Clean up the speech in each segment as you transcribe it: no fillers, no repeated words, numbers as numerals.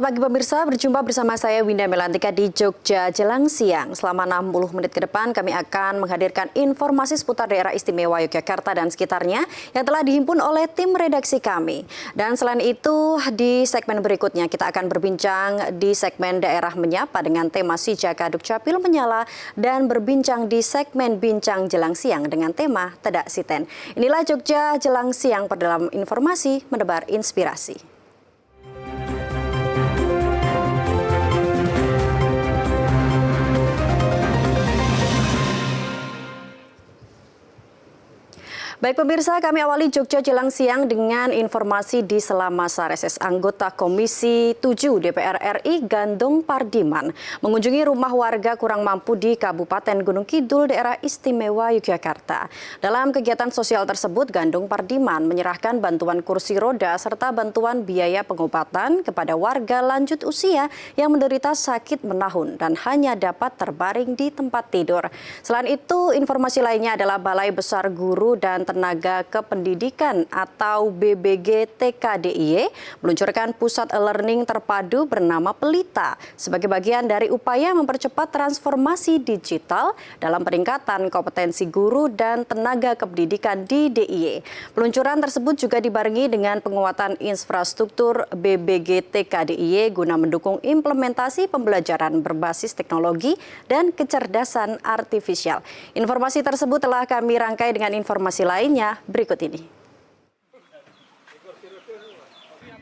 Selamat pagi pemirsa, berjumpa bersama saya Winda Melantika di Jogja Jelang Siang. Selama 60 menit ke depan kami akan menghadirkan informasi seputar daerah istimewa Yogyakarta dan sekitarnya yang telah dihimpun oleh tim redaksi kami. Dan selain itu di segmen berikutnya kita akan berbincang di segmen daerah menyapa dengan tema Sijaka Dukcapil Menyala dan berbincang di segmen Bincang Jelang Siang dengan tema Tedak Siten. Inilah Jogja Jelang Siang perdalam informasi menebar inspirasi. Baik pemirsa, kami awali Jogja Jelang Siang dengan informasi di sela masa reses. Anggota Komisi 7 DPR RI Gandung Pardiman mengunjungi rumah warga kurang mampu di Kabupaten Gunung Kidul, daerah istimewa Yogyakarta. Dalam kegiatan sosial tersebut, Gandung Pardiman menyerahkan bantuan kursi roda serta bantuan biaya pengobatan kepada warga lanjut usia yang menderita sakit menahun dan hanya dapat terbaring di tempat tidur. Selain itu, informasi lainnya adalah Balai Besar Guru dan Tenaga Kependidikan atau BBG TKDIY meluncurkan pusat e-learning terpadu bernama Pelita sebagai bagian dari upaya mempercepat transformasi digital dalam peningkatan kompetensi guru dan tenaga kependidikan di DIY. Peluncuran tersebut juga dibarengi dengan penguatan infrastruktur BBG TKDIY guna mendukung implementasi pembelajaran berbasis teknologi dan kecerdasan artifisial. Informasi tersebut telah kami rangkai dengan informasi lainnya berikut ini.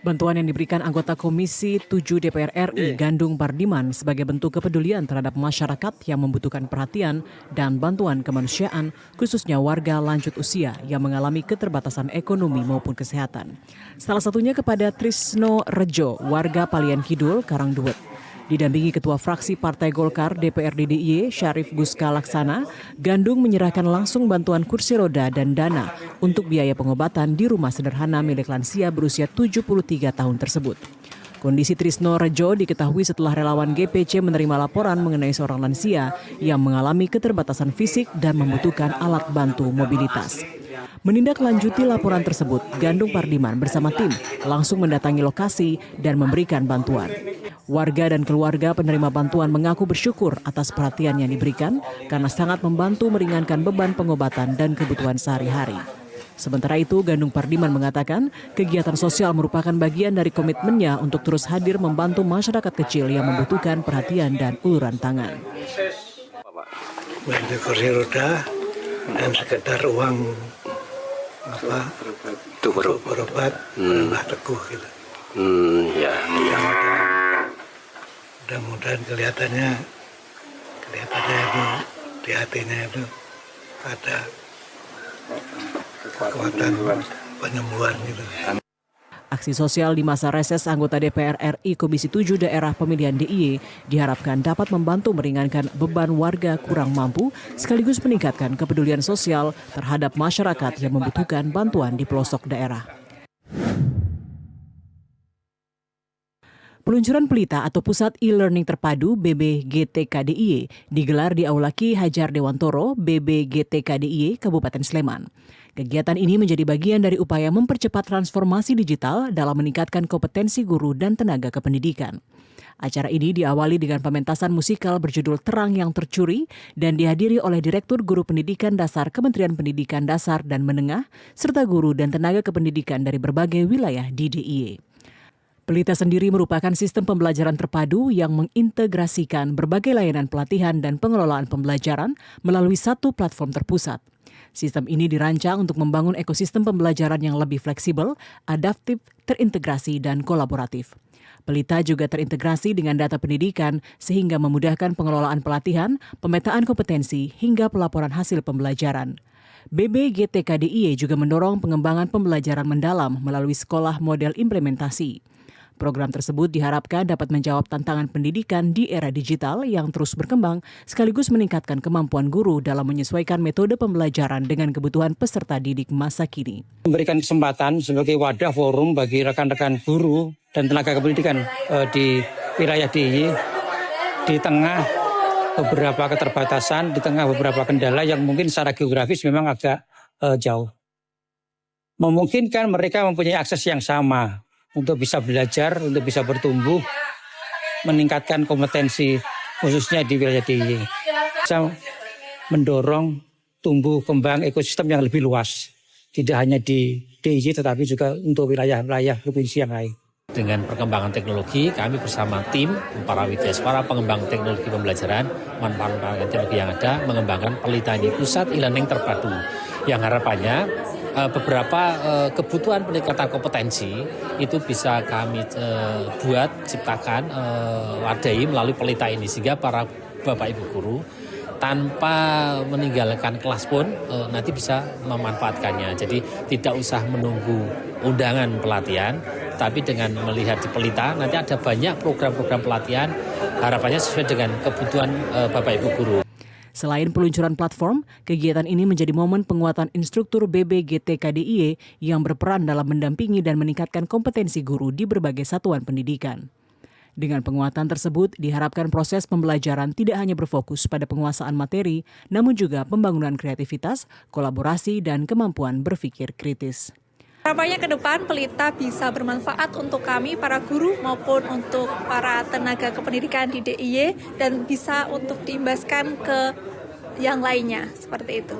Bantuan yang diberikan anggota Komisi 7 DPR RI Gandung Pardiman sebagai bentuk kepedulian terhadap masyarakat yang membutuhkan perhatian dan bantuan kemanusiaan, khususnya warga lanjut usia yang mengalami keterbatasan ekonomi maupun kesehatan. Salah satunya kepada Trisno Rejo, warga Palian Kidul, Karangduet. Didampingi Ketua Fraksi Partai Golkar DPRD DIY Syarif Guska Laksana, Gandung menyerahkan langsung bantuan kursi roda dan dana untuk biaya pengobatan di rumah sederhana milik lansia berusia 73 tahun tersebut. Kondisi Trisno Rejo diketahui setelah relawan GPC menerima laporan mengenai seorang lansia yang mengalami keterbatasan fisik dan membutuhkan alat bantu mobilitas. Menindaklanjuti laporan tersebut, Gandung Pardiman bersama tim langsung mendatangi lokasi dan memberikan bantuan. Warga dan keluarga penerima bantuan mengaku bersyukur atas perhatian yang diberikan karena sangat membantu meringankan beban pengobatan dan kebutuhan sehari-hari. Sementara itu, Gandung Pardiman mengatakan kegiatan sosial merupakan bagian dari komitmennya untuk terus hadir membantu masyarakat kecil yang membutuhkan perhatian dan uluran tangan. Bantu kursi roda dan sekedar uang berobat menambah teguh gitu. Ya. Mudah-mudahan kelihatannya itu di hatinya itu ada kekuatan penyembuhan gitu. Aksi sosial di masa reses anggota DPR RI Komisi 7 Daerah Pemilihan DIY diharapkan dapat membantu meringankan beban warga kurang mampu sekaligus meningkatkan kepedulian sosial terhadap masyarakat yang membutuhkan bantuan di pelosok daerah. Peluncuran Pelita atau Pusat E-Learning Terpadu BBGTKDIY digelar di Aula Ki Hajar Dewantoro BBGTKDIY Kabupaten Sleman. Kegiatan ini menjadi bagian dari upaya mempercepat transformasi digital dalam meningkatkan kompetensi guru dan tenaga kependidikan. Acara ini diawali dengan pementasan musikal berjudul Terang yang Tercuri dan dihadiri oleh Direktur Guru Pendidikan Dasar Kementerian Pendidikan Dasar dan Menengah serta guru dan tenaga kependidikan dari berbagai wilayah di DIY. Pelita sendiri merupakan sistem pembelajaran terpadu yang mengintegrasikan berbagai layanan pelatihan dan pengelolaan pembelajaran melalui satu platform terpusat. Sistem ini dirancang untuk membangun ekosistem pembelajaran yang lebih fleksibel, adaptif, terintegrasi, dan kolaboratif. Pelita juga terintegrasi dengan data pendidikan sehingga memudahkan pengelolaan pelatihan, pemetaan kompetensi, hingga pelaporan hasil pembelajaran. BBGTKDIY juga mendorong pengembangan pembelajaran mendalam melalui sekolah model implementasi. Program tersebut diharapkan dapat menjawab tantangan pendidikan di era digital yang terus berkembang sekaligus meningkatkan kemampuan guru dalam menyesuaikan metode pembelajaran dengan kebutuhan peserta didik masa kini. Memberikan kesempatan sebagai wadah forum bagi rekan-rekan guru dan tenaga kependidikan di wilayah DIY di tengah beberapa keterbatasan, di tengah beberapa kendala yang mungkin secara geografis memang agak jauh. Memungkinkan mereka mempunyai akses yang sama untuk bisa belajar, untuk bisa bertumbuh meningkatkan kompetensi khususnya di wilayah DIY. Bisa mendorong tumbuh kembang ekosistem yang lebih luas, tidak hanya di DIY tetapi juga untuk wilayah-wilayah provinsi yang lain. Dengan perkembangan teknologi, kami bersama tim para widyaswara pengembang teknologi pembelajaran, manfaatkan teknologi yang ada, mengembangkan Pelita ini pusat e-learning terpadu. Yang harapannya beberapa kebutuhan peningkatan kompetensi itu bisa kami ciptakan, wadahi melalui Pelita ini, sehingga para Bapak Ibu guru tanpa meninggalkan kelas pun nanti bisa memanfaatkannya. Jadi tidak usah menunggu undangan pelatihan, tapi dengan melihat di Pelita nanti ada banyak program-program pelatihan, harapannya sesuai dengan kebutuhan Bapak Ibu guru. Selain peluncuran platform, kegiatan ini menjadi momen penguatan instruktur BBGT KDIY yang berperan dalam mendampingi dan meningkatkan kompetensi guru di berbagai satuan pendidikan. Dengan penguatan tersebut, diharapkan proses pembelajaran tidak hanya berfokus pada penguasaan materi, namun juga pembangunan kreativitas, kolaborasi, dan kemampuan berpikir kritis. Harapannya ke depan Pelita bisa bermanfaat untuk kami para guru maupun untuk para tenaga kependidikan di DIY dan bisa untuk diimbaskan ke yang lainnya seperti itu.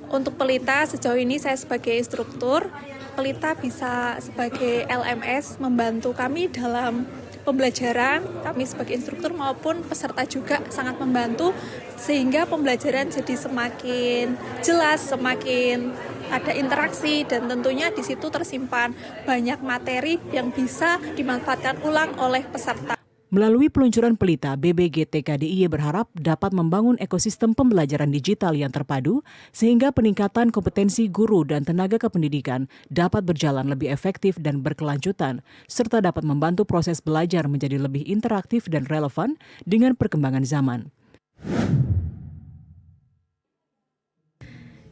Untuk Pelita sejauh ini saya sebagai instruktur, Pelita bisa sebagai LMS membantu kami dalam pembelajaran, kami sebagai instruktur maupun peserta juga sangat membantu sehingga pembelajaran jadi semakin jelas, semakin ada interaksi dan tentunya di situ tersimpan banyak materi yang bisa dimanfaatkan ulang oleh peserta. Melalui peluncuran Pelita, BBGT KDIY berharap dapat membangun ekosistem pembelajaran digital yang terpadu sehingga peningkatan kompetensi guru dan tenaga kependidikan dapat berjalan lebih efektif dan berkelanjutan, serta dapat membantu proses belajar menjadi lebih interaktif dan relevan dengan perkembangan zaman.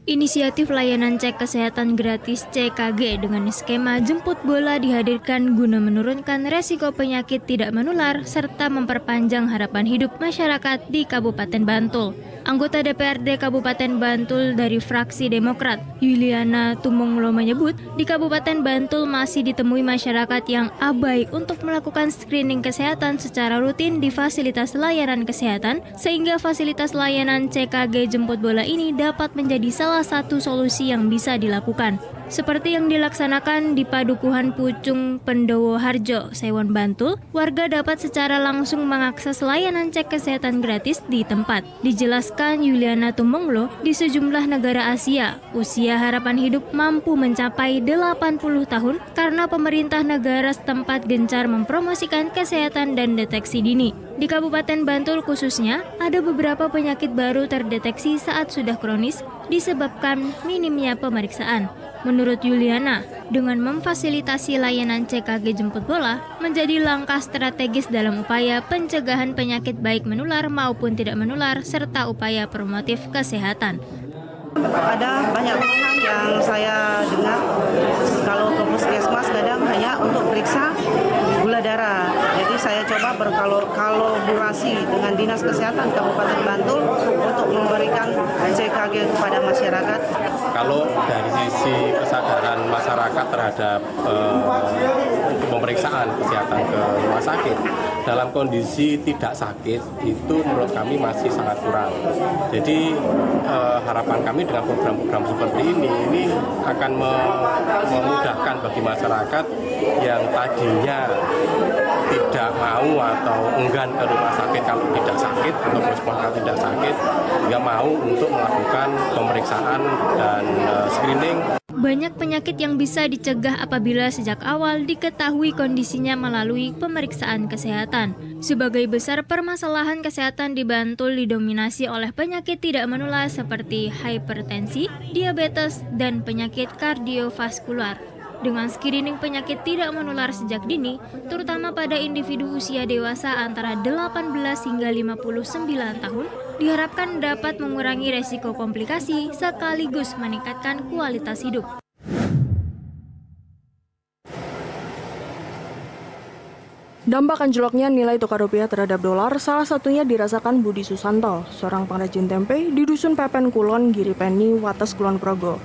Inisiatif layanan cek kesehatan gratis CKG dengan skema jemput bola dihadirkan guna menurunkan resiko penyakit tidak menular serta memperpanjang harapan hidup masyarakat di Kabupaten Bantul. Anggota DPRD Kabupaten Bantul dari fraksi Demokrat, Yuliana Tumonglo menyebut, di Kabupaten Bantul masih ditemui masyarakat yang abai untuk melakukan screening kesehatan secara rutin di fasilitas layanan kesehatan, sehingga fasilitas layanan CKG jemput bola ini dapat menjadi salah satu solusi yang bisa dilakukan. Seperti yang dilaksanakan di Padukuhan Pucung Pendowo Harjo, Sewon Bantul, warga dapat secara langsung mengakses layanan cek kesehatan gratis di tempat. Dijelaskan Yuliana Tumonglo, di sejumlah negara Asia, usia harapan hidup mampu mencapai 80 tahun karena pemerintah negara setempat gencar mempromosikan kesehatan dan deteksi dini. Di Kabupaten Bantul khususnya, ada beberapa penyakit baru terdeteksi saat sudah kronis disebabkan minimnya pemeriksaan. Menurut Yuliana, dengan memfasilitasi layanan CKG jemput bola menjadi langkah strategis dalam upaya pencegahan penyakit baik menular maupun tidak menular serta upaya promotif kesehatan. Ada banyak keluhan yang saya dengar kalau ke puskesmas kadang hanya untuk periksa gula darah. Jadi saya coba berkolaborasi dengan Dinas Kesehatan Kabupaten Bantul untuk memberikan CKG kepada masyarakat. Kalau dari sisi kesadaran masyarakat terhadap untuk pemeriksaan kesehatan ke rumah sakit dalam kondisi tidak sakit itu menurut kami masih sangat kurang. Jadi harapan kami dengan program-program seperti ini akan memudahkan bagi masyarakat yang tadinya tidak mau atau enggan ke rumah sakit kalau tidak sakit atau kalau tidak sakit, nggak mau untuk melakukan pemeriksaan dan screening. Banyak penyakit yang bisa dicegah apabila sejak awal diketahui kondisinya melalui pemeriksaan kesehatan. Sebagai besar permasalahan kesehatan di Bantul didominasi oleh penyakit tidak menular seperti hipertensi, diabetes, dan penyakit kardiovaskular. Dengan screening penyakit tidak menular sejak dini, terutama pada individu usia dewasa antara 18 hingga 59 tahun, diharapkan dapat mengurangi resiko komplikasi sekaligus meningkatkan kualitas hidup. Dampak anjloknya nilai tukar rupiah terhadap dolar salah satunya dirasakan Budi Susanto, seorang pengrajin tempe di Dusun Pepen Kulon, Giripeni, Wates Kulon Progo.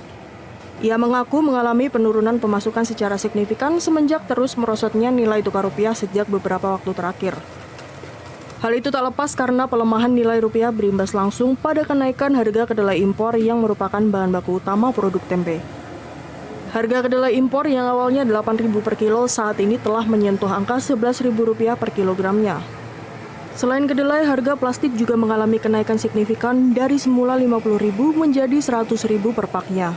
Ia mengaku mengalami penurunan pemasukan secara signifikan semenjak terus merosotnya nilai tukar rupiah sejak beberapa waktu terakhir. Hal itu tak lepas karena pelemahan nilai rupiah berimbas langsung pada kenaikan harga kedelai impor yang merupakan bahan baku utama produk tempe. Harga kedelai impor yang awalnya Rp8.000 per kilo saat ini telah menyentuh angka Rp11.000 per kilogramnya. Selain kedelai, harga plastik juga mengalami kenaikan signifikan dari semula Rp50.000 menjadi Rp100.000 per paknya.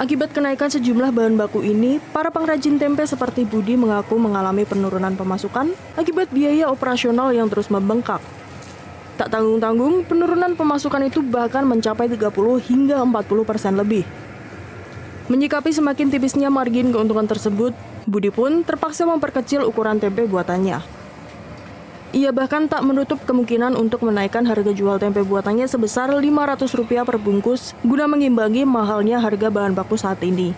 Akibat kenaikan sejumlah bahan baku ini, para pengrajin tempe seperti Budi mengaku mengalami penurunan pemasukan akibat biaya operasional yang terus membengkak. Tak tanggung-tanggung, penurunan pemasukan itu bahkan mencapai 30 hingga 40% lebih. Menyikapi semakin tipisnya margin keuntungan tersebut, Budi pun terpaksa memperkecil ukuran tempe buatannya. Ia bahkan tak menutup kemungkinan untuk menaikkan harga jual tempe buatannya sebesar Rp500 per bungkus guna mengimbangi mahalnya harga bahan baku saat ini.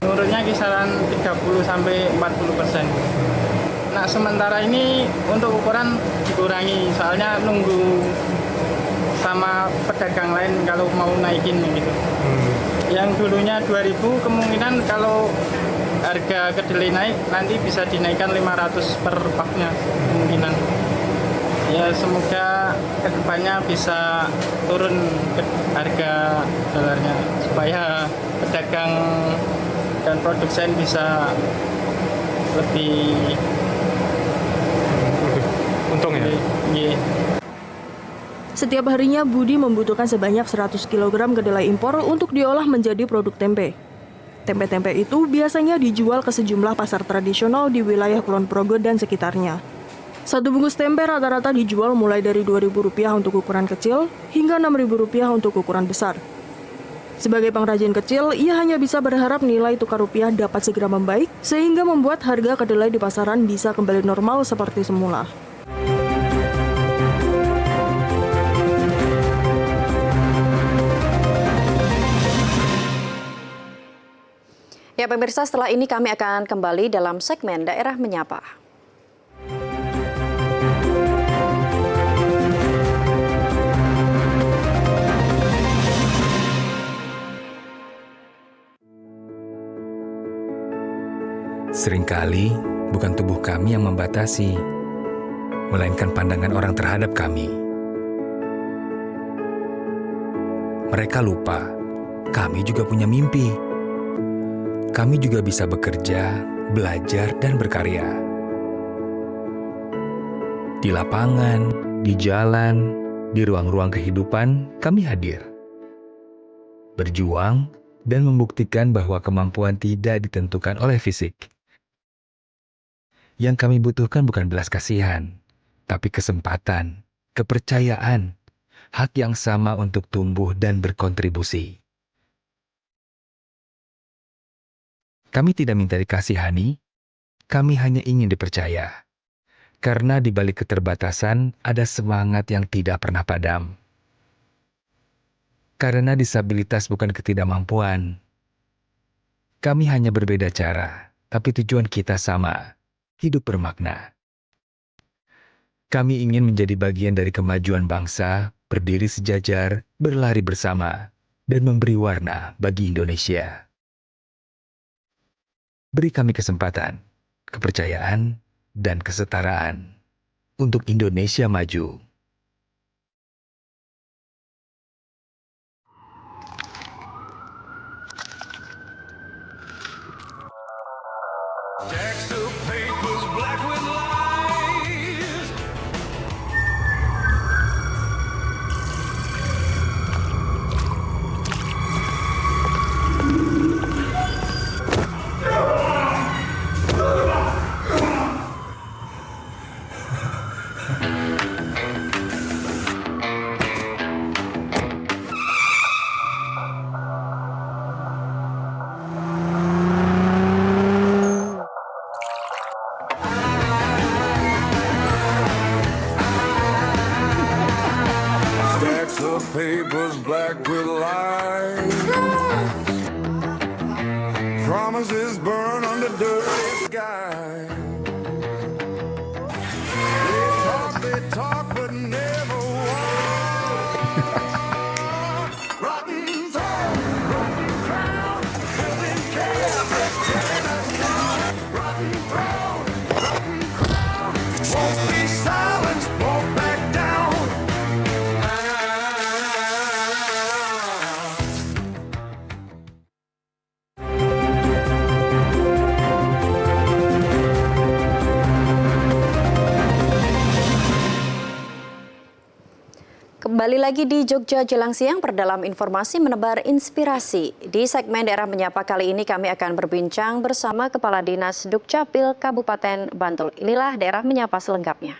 Menurutnya kisaran 30-40%. Nah, sementara ini untuk ukuran dikurangi, soalnya nunggu sama pedagang lain kalau mau naikin gitu. Yang dulunya 2.000 kemungkinan kalau harga kedelai naik nanti bisa dinaikkan 500 per paknya kemungkinan. Ya semoga kedepannya bisa turun harga dolarnya supaya pedagang dan produsen bisa lebih untung ya. Setiap harinya Budi membutuhkan sebanyak 100 kg kedelai impor untuk diolah menjadi produk tempe. Tempe-tempe itu biasanya dijual ke sejumlah pasar tradisional di wilayah Kulon Progo dan sekitarnya. Satu bungkus tempe rata-rata dijual mulai dari Rp2.000 untuk ukuran kecil hingga Rp6.000 untuk ukuran besar. Sebagai pengrajin kecil, ia hanya bisa berharap nilai tukar rupiah dapat segera membaik sehingga membuat harga kedelai di pasaran bisa kembali normal seperti semula. Ya pemirsa, setelah ini kami akan kembali dalam segmen Daerah Menyapa. Seringkali bukan tubuh kami yang membatasi, melainkan pandangan orang terhadap kami. Mereka lupa, kami juga punya mimpi. Kami juga bisa bekerja, belajar, dan berkarya. Di lapangan, di jalan, di ruang-ruang kehidupan, kami hadir. Berjuang dan membuktikan bahwa kemampuan tidak ditentukan oleh fisik. Yang kami butuhkan bukan belas kasihan, tapi kesempatan, kepercayaan, hak yang sama untuk tumbuh dan berkontribusi. Kami tidak minta dikasihani, kami hanya ingin dipercaya. Karena di balik keterbatasan ada semangat yang tidak pernah padam. Karena disabilitas bukan ketidakmampuan. Kami hanya berbeda cara, tapi tujuan kita sama, hidup bermakna. Kami ingin menjadi bagian dari kemajuan bangsa, berdiri sejajar, berlari bersama, dan memberi warna bagi Indonesia. Beri kami kesempatan, kepercayaan, dan kesetaraan untuk Indonesia maju. Papers black with lies, promises burn under dirty sky. They talk, but never walk. Rotten throne, rotten crown, building chaos, rotten throne, rotten crown. Kembali lagi di Jogja Jelang Siang, perdalam informasi menebar inspirasi. Di segmen Daerah Menyapa kali ini kami akan berbincang bersama Kepala Dinas Dukcapil Kabupaten Bantul. Inilah Daerah Menyapa selengkapnya.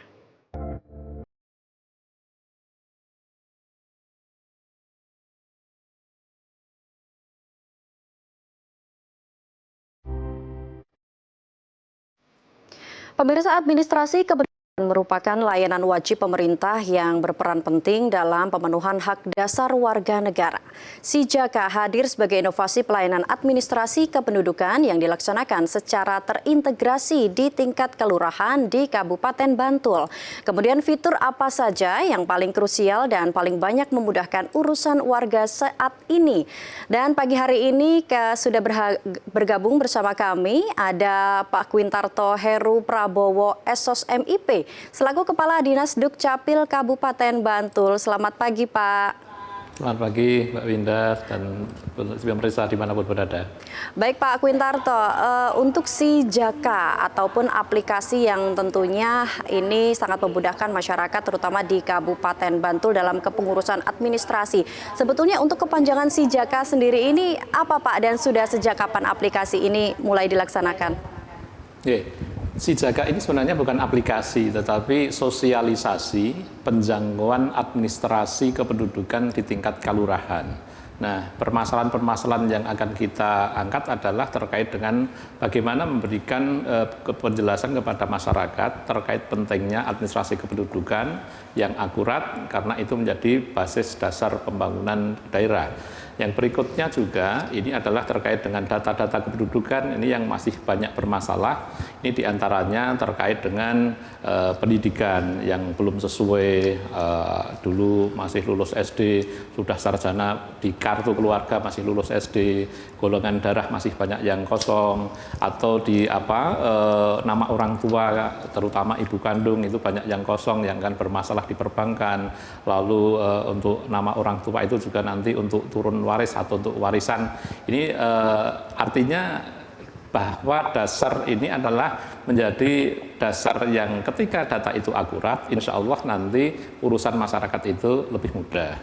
Pemirsa, administrasi kependudukan merupakan layanan wajib pemerintah yang berperan penting dalam pemenuhan hak dasar warga negara. Sijaka hadir sebagai inovasi pelayanan administrasi kependudukan yang dilaksanakan secara terintegrasi di tingkat kelurahan di Kabupaten Bantul. Kemudian fitur apa saja yang paling krusial dan paling banyak memudahkan urusan warga saat ini. Dan pagi hari ini sudah bergabung bersama kami ada Pak Quintarto Heru Prabowo SOS MIP selaku Kepala Dinas Dukcapil Kabupaten Bantul. Selamat pagi, Pak. Selamat pagi, Mbak Winda dan pemirsa dimanapun berada. Baik, Pak Quintarto, untuk Sijaka ataupun aplikasi yang tentunya ini sangat memudahkan masyarakat terutama di Kabupaten Bantul dalam kepengurusan administrasi. Sebetulnya untuk kepanjangan Sijaka sendiri ini apa, Pak, dan sudah sejak kapan aplikasi ini mulai dilaksanakan? Sijaka ini sebenarnya bukan aplikasi, tetapi sosialisasi penjangkauan administrasi kependudukan di tingkat kelurahan. Nah, permasalahan-permasalahan yang akan kita angkat adalah terkait dengan bagaimana memberikan penjelasan kepada masyarakat terkait pentingnya administrasi kependudukan yang akurat, karena itu menjadi basis dasar pembangunan daerah. Yang berikutnya juga ini adalah terkait dengan data-data kependudukan ini yang masih banyak bermasalah. Ini diantaranya terkait dengan pendidikan yang belum sesuai, dulu masih lulus SD, sudah sarjana di kartu keluarga masih lulus SD, golongan darah masih banyak yang kosong, atau di nama orang tua terutama ibu kandung itu banyak yang kosong yang akan bermasalah di perbankan. Lalu untuk nama orang tua itu juga nanti untuk turun waris atau untuk warisan. Ini artinya bahwa dasar ini adalah menjadi dasar yang ketika data itu akurat, insya Allah nanti urusan masyarakat itu lebih mudah.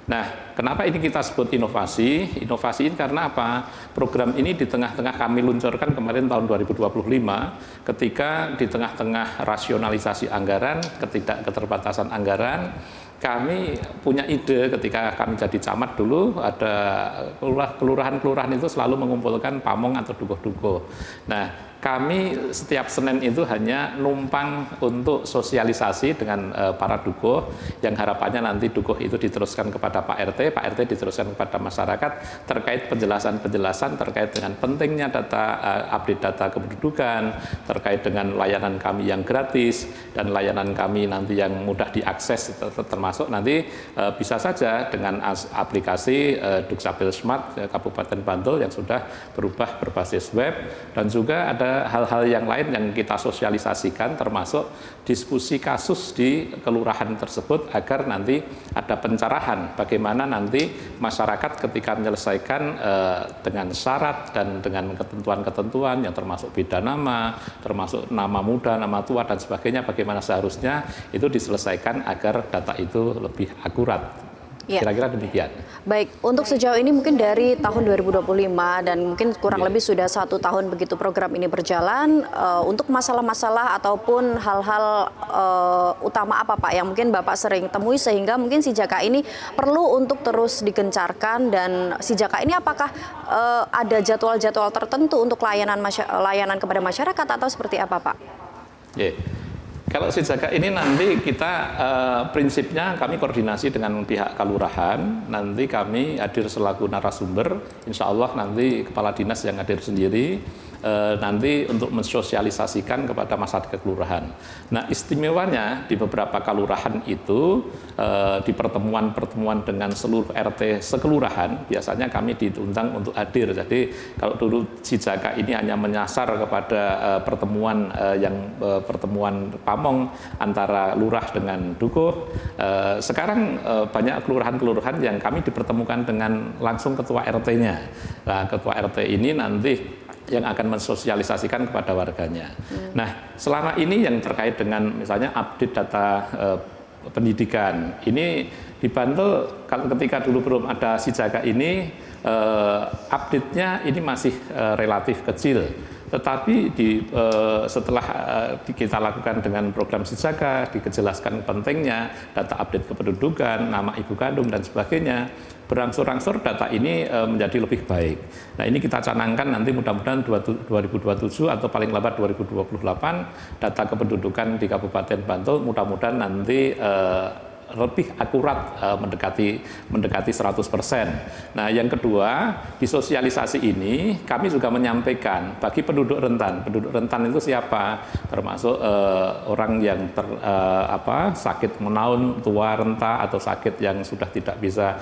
Nah, kenapa ini kita sebut inovasi? Inovasi ini karena apa? Program ini di tengah-tengah kami luncurkan kemarin tahun 2025, ketika di tengah-tengah rasionalisasi anggaran, ketidakketerbatasan anggaran, kami punya ide ketika kami jadi camat dulu, ada kelurahan-kelurahan itu selalu mengumpulkan pamong atau dukuh-dukuh. Nah, kami setiap Senin itu hanya numpang untuk sosialisasi dengan para dukuh, yang harapannya nanti dukuh itu diteruskan kepada Pak RT diteruskan kepada masyarakat terkait penjelasan-penjelasan terkait dengan pentingnya update data kependudukan, terkait dengan layanan kami yang gratis dan layanan kami nanti yang mudah diakses, termasuk nanti bisa saja dengan aplikasi Dukcapil Smart Kabupaten Bantul yang sudah berubah berbasis web, dan juga ada hal-hal yang lain yang kita sosialisasikan termasuk diskusi kasus di kelurahan tersebut agar nanti ada pencerahan bagaimana nanti masyarakat ketika menyelesaikan dengan syarat dan dengan ketentuan-ketentuan yang termasuk beda nama, termasuk nama muda, nama tua dan sebagainya, bagaimana seharusnya itu diselesaikan agar data itu lebih akurat. Kira-kira demikian. Baik, untuk sejauh ini mungkin dari tahun 2025 dan mungkin kurang lebih sudah 1 tahun begitu program ini berjalan, untuk masalah-masalah ataupun hal-hal utama apa, Pak, yang mungkin Bapak sering temui sehingga mungkin Sijaka ini perlu untuk terus digencarkan, dan Sijaka ini apakah ada jadwal-jadwal tertentu untuk layanan kepada masyarakat atau seperti apa, Pak? Kalau Sijaka ini nanti kita prinsipnya kami koordinasi dengan pihak kelurahan, nanti kami hadir selaku narasumber, insya Allah nanti kepala dinas yang hadir sendiri, nanti untuk mensosialisasikan kepada masyarakat kelurahan. Nah, istimewanya di beberapa kelurahan itu di pertemuan-pertemuan dengan seluruh RT sekelurahan biasanya kami diundang untuk hadir. Jadi kalau dulu Sijaka ini hanya menyasar kepada pertemuan pertemuan pamong antara lurah dengan dukuh, sekarang banyak kelurahan-kelurahan yang kami dipertemukan dengan langsung ketua RT-nya. Nah, ketua RT ini nanti yang akan mensosialisasikan kepada warganya. Nah, selama ini yang terkait dengan misalnya update data pendidikan. Ini di Bantul kalau ketika dulu belum ada Sijaga ini update-nya ini masih relatif kecil. Tetapi setelah kita lakukan dengan program Sijaga, dijelaskan pentingnya data update kependudukan, nama ibu kandung dan sebagainya, berangsur-angsur data ini menjadi lebih baik. Nah, ini kita canangkan nanti mudah-mudahan 2027 atau paling lambat 2028 data kependudukan di Kabupaten Bantul mudah-mudahan nanti lebih akurat, mendekati 100%. Nah, yang kedua, di sosialisasi ini kami juga menyampaikan bagi penduduk rentan. Penduduk rentan itu siapa? Termasuk orang yang sakit menaun, tua, renta, atau sakit yang sudah tidak bisa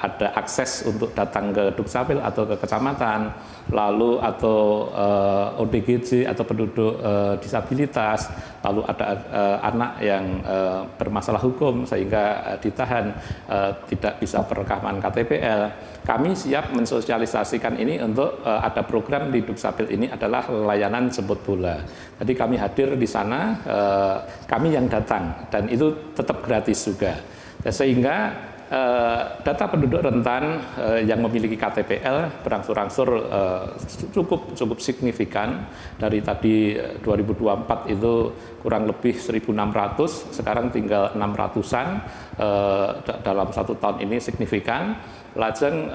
ada akses untuk datang ke Dukcapil atau ke kecamatan, lalu atau ODGJ atau penduduk disabilitas, lalu ada anak yang bermasalah hukum sehingga ditahan tidak bisa perekaman KTPL. Kami siap mensosialisasikan ini untuk ada program di Dukcapil ini adalah layanan jemput bola. Jadi kami hadir di sana, kami yang datang dan itu tetap gratis juga. Sehingga data penduduk rentan yang memiliki KTPL berangsur-angsur cukup signifikan. Dari tadi 2024 itu kurang lebih 1.600, sekarang tinggal 600-an dalam 1 tahun ini signifikan. Lajeng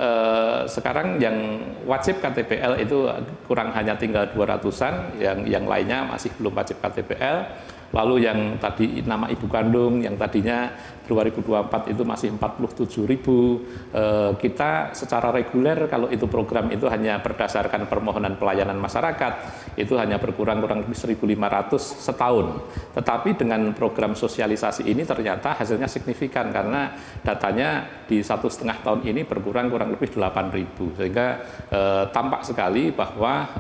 sekarang yang wajib KTPL itu kurang hanya tinggal 200-an, yang lainnya masih belum wajib KTPL. Lalu yang tadi nama ibu kandung yang tadinya 2024 itu masih 47.000, kita secara reguler kalau itu program itu hanya berdasarkan permohonan pelayanan masyarakat itu hanya berkurang kurang lebih 1.500 setahun. Tetapi dengan program sosialisasi ini ternyata hasilnya signifikan karena datanya di 1,5 tahun ini berkurang kurang lebih 8.000, sehingga tampak sekali bahwa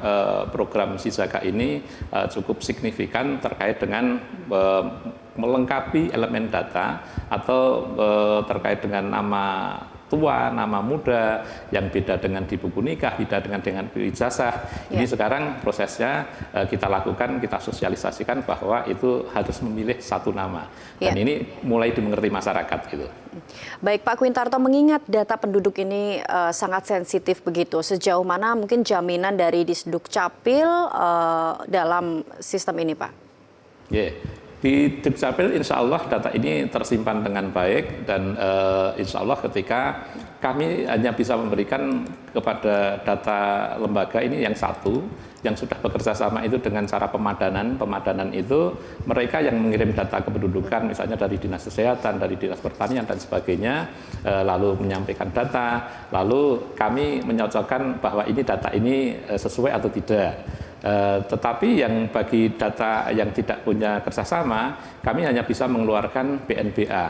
program Sijaga ini cukup signifikan terkait dengan melengkapi elemen data atau terkait dengan nama tua, nama muda yang beda dengan di buku nikah, beda dengan ijazah. Ini sekarang prosesnya kita lakukan, kita sosialisasikan bahwa itu harus memilih satu nama. Dan ini mulai dimengerti masyarakat gitu. Baik Pak Quintarto, mengingat data penduduk ini sangat sensitif begitu, sejauh mana mungkin jaminan dari Disdukcapil dalam sistem ini Pak? Di Dukcapil insya Allah data ini tersimpan dengan baik dan insya Allah ketika kami hanya bisa memberikan kepada data lembaga ini yang satu, yang sudah bekerja sama itu dengan cara pemadanan itu mereka yang mengirim data kependudukan misalnya dari Dinas Kesehatan, dari Dinas Pertanian dan sebagainya, lalu menyampaikan data, lalu kami menyocokkan bahwa ini data ini sesuai atau tidak. Tetapi yang bagi data yang tidak punya kerjasama, kami hanya bisa mengeluarkan BNBA,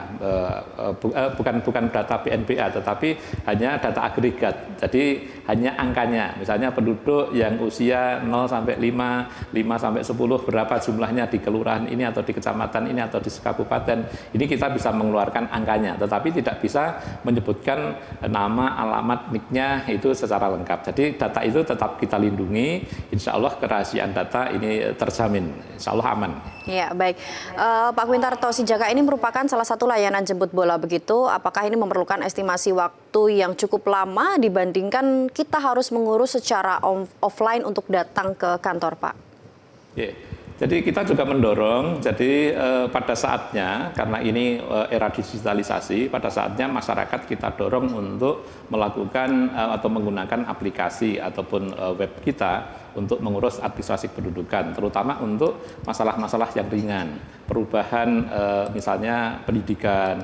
bukan data BNBA, tetapi hanya data agregat. Jadi hanya angkanya, misalnya penduduk yang usia 0 sampai 5, 5 sampai 10, berapa jumlahnya di kelurahan ini atau di kecamatan ini atau di kabupaten. Ini kita bisa mengeluarkan angkanya, tetapi tidak bisa menyebutkan nama, alamat, NIK-nya itu secara lengkap. Jadi data itu tetap kita lindungi, insya Allah kerahasiaan data ini terjamin, insya Allah aman. Ya, baik. Pak Quintarto, Sijaga ini merupakan salah satu layanan jemput bola begitu. Apakah ini memerlukan estimasi waktu yang cukup lama dibandingkan kita harus mengurus secara offline untuk datang ke kantor, Pak? Jadi kita juga mendorong, jadi pada saatnya, karena ini era digitalisasi, pada saatnya masyarakat kita dorong untuk melakukan atau menggunakan aplikasi ataupun web kita untuk mengurus administrasi kependudukan, terutama untuk masalah-masalah yang ringan, perubahan misalnya pendidikan,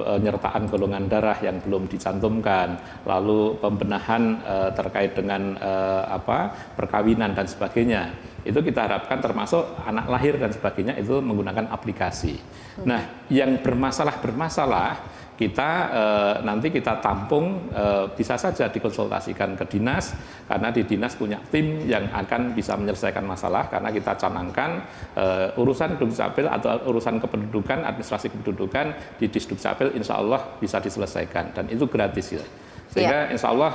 penyertaan golongan darah yang belum dicantumkan, lalu pembenahan terkait dengan perkawinan dan sebagainya. Itu kita harapkan termasuk anak lahir dan sebagainya itu menggunakan aplikasi. Nah, yang bermasalah kita nanti kita tampung, bisa saja dikonsultasikan ke dinas, karena di dinas punya tim yang akan bisa menyelesaikan masalah, karena kita canangkan urusan Dukcapil atau urusan kependudukan, administrasi kependudukan di Disdukcapil insya Allah bisa diselesaikan dan itu gratis ya. Sehingga insya Allah